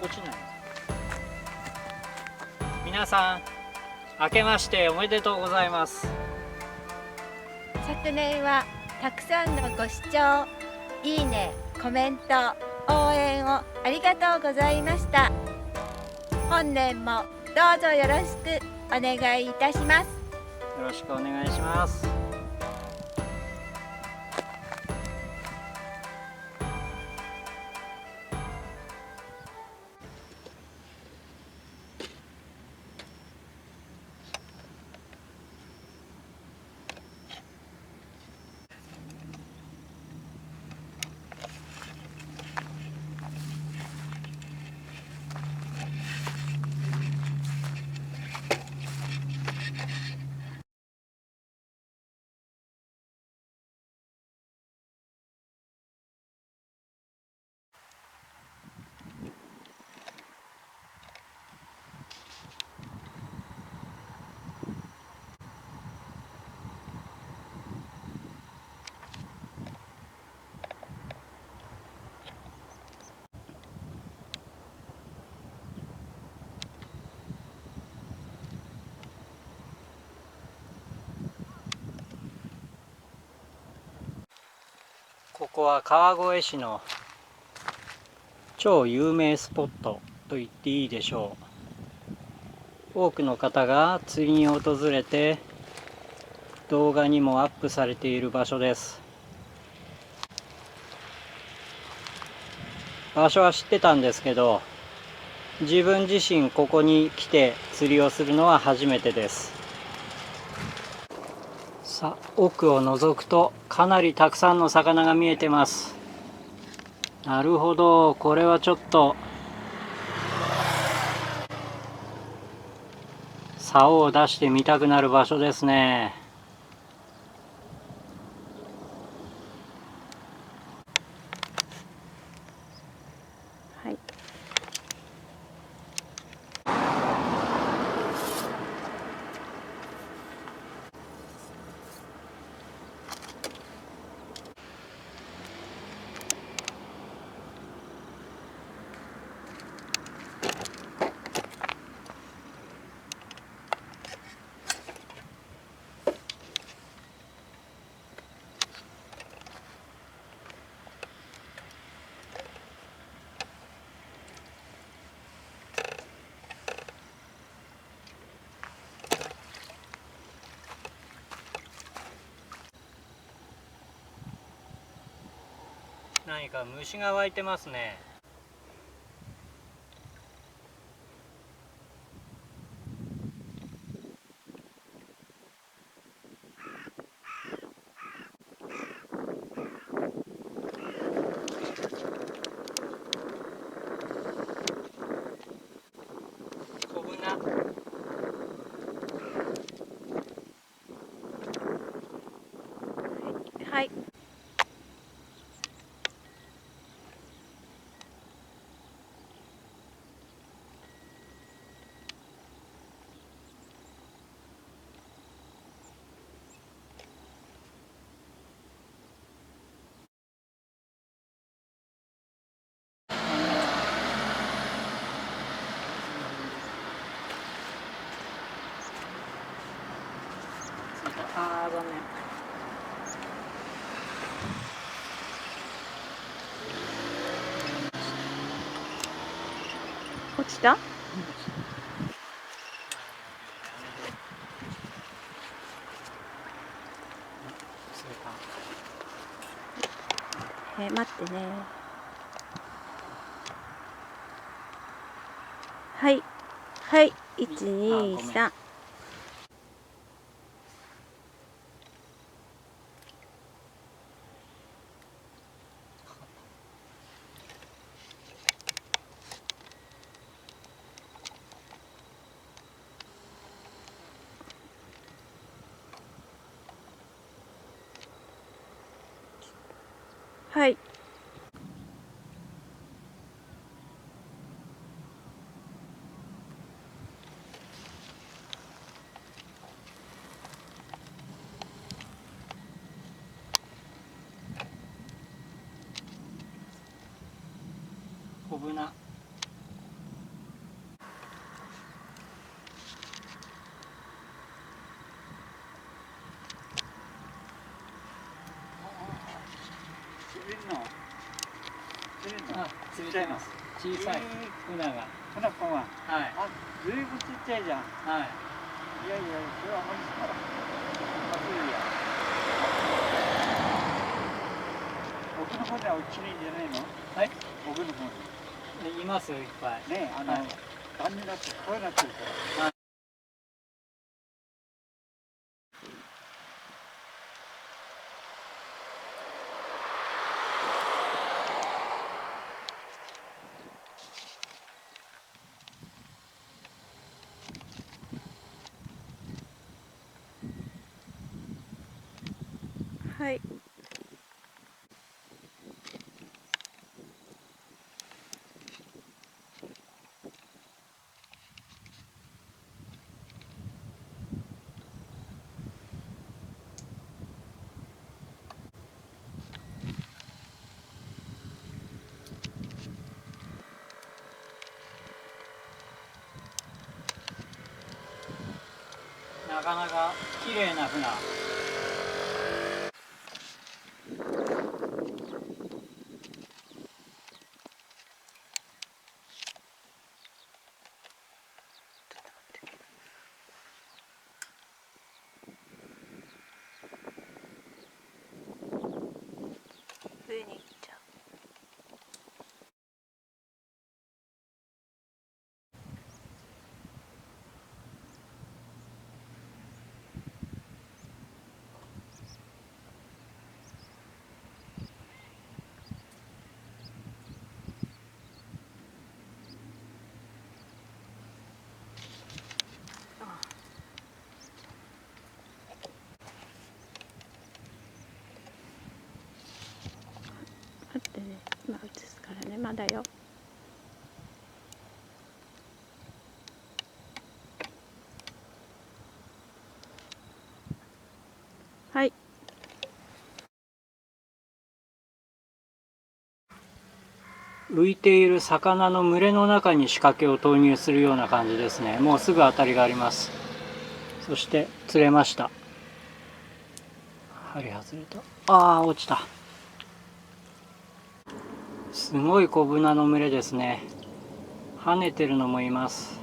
落ちない。皆さん明けましておめでとうございます。昨年はたくさんのご視聴、いいね、コメント、応援をありがとうございました。本年もどうぞよろしくお願いいたします。よろしくお願いします。ここは川越市の超有名スポットと言っていいでしょう。多くの方が釣りに訪れて動画にもアップされている場所です。場所は知ってたんですけど、自分自身ここに来て釣りをするのは初めてです。さあ、奥を覗くとかなりたくさんの魚が見えてます。なるほど、これはちょっと竿を出してみたくなる場所ですね。はい。何か虫が湧いてますね。小ぶな。はい。あー、残念。落ちた？待ってね。はい。はい。1、2、3。はい。小ぶな。見てます。小さいフナが。フナコが。はい。あ、ずいぶんちっちゃいじゃん。はい。いやいや、それはあんまりしたら。まずいや。奥の方では落ちないんじゃないの？はい。奥の方に。いますよ、いっぱい。ね、はい、段になってこうなってるから。はい。はい。なかなか綺麗なフナ。上に行っちゃう。待ってね、今映すからね、まだよ。はい。浮いている魚の群れの中に仕掛けを投入するような感じですね。もうすぐ当たりがあります。そして釣れました。針外れた。ああ、落ちた。すごい小ブナの群れですね。跳ねてるのもいます。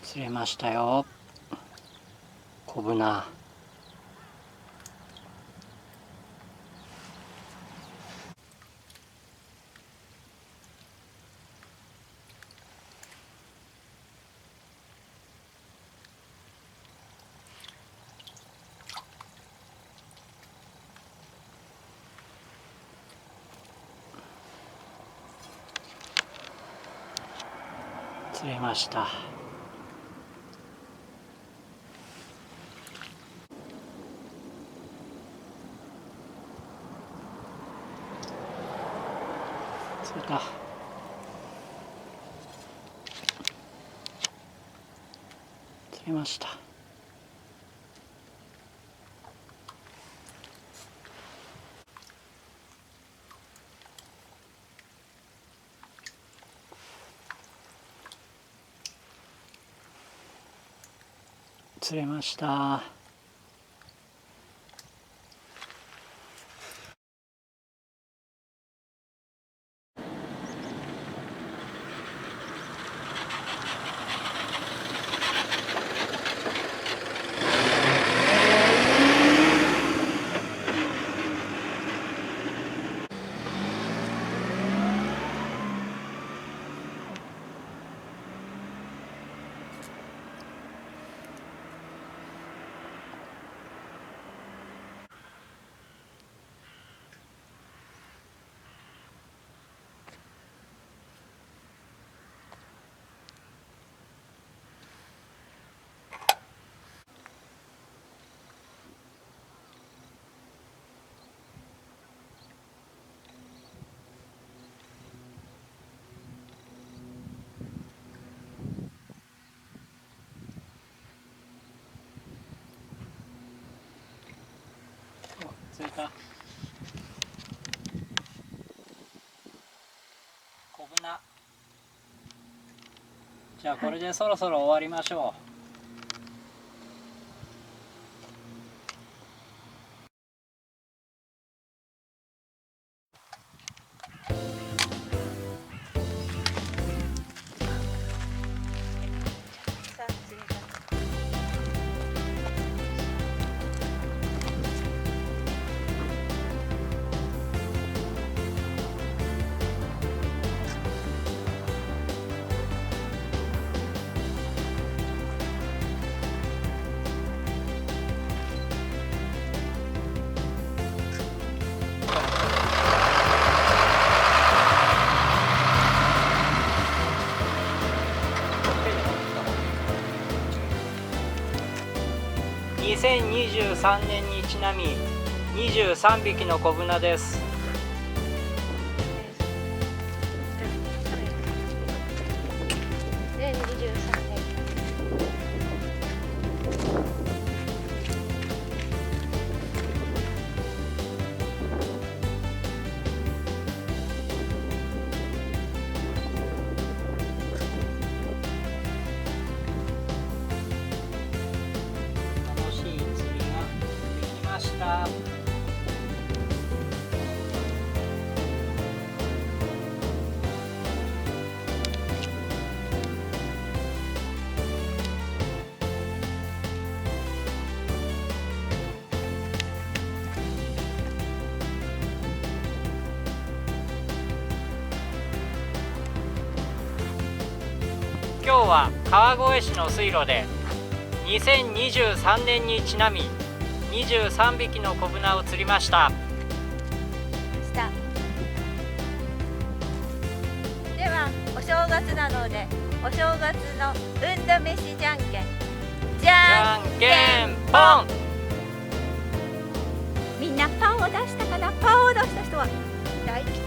釣れましたよ、小ブナ。釣れました。釣れた。釣れました。釣れました。釣れた。小ブナ。じゃあこれでそろそろ終わりましょう。2023年にちなみ23匹の子ブナです。楽しい釣りができました。今日は川越市の水路で2023年にちなみ23匹の子ブナを釣りました。ではお正月なのでお正月の運動飯じゃんけんじゃんけんぽん。みんなパーを出したかな。パーを出した人は大吉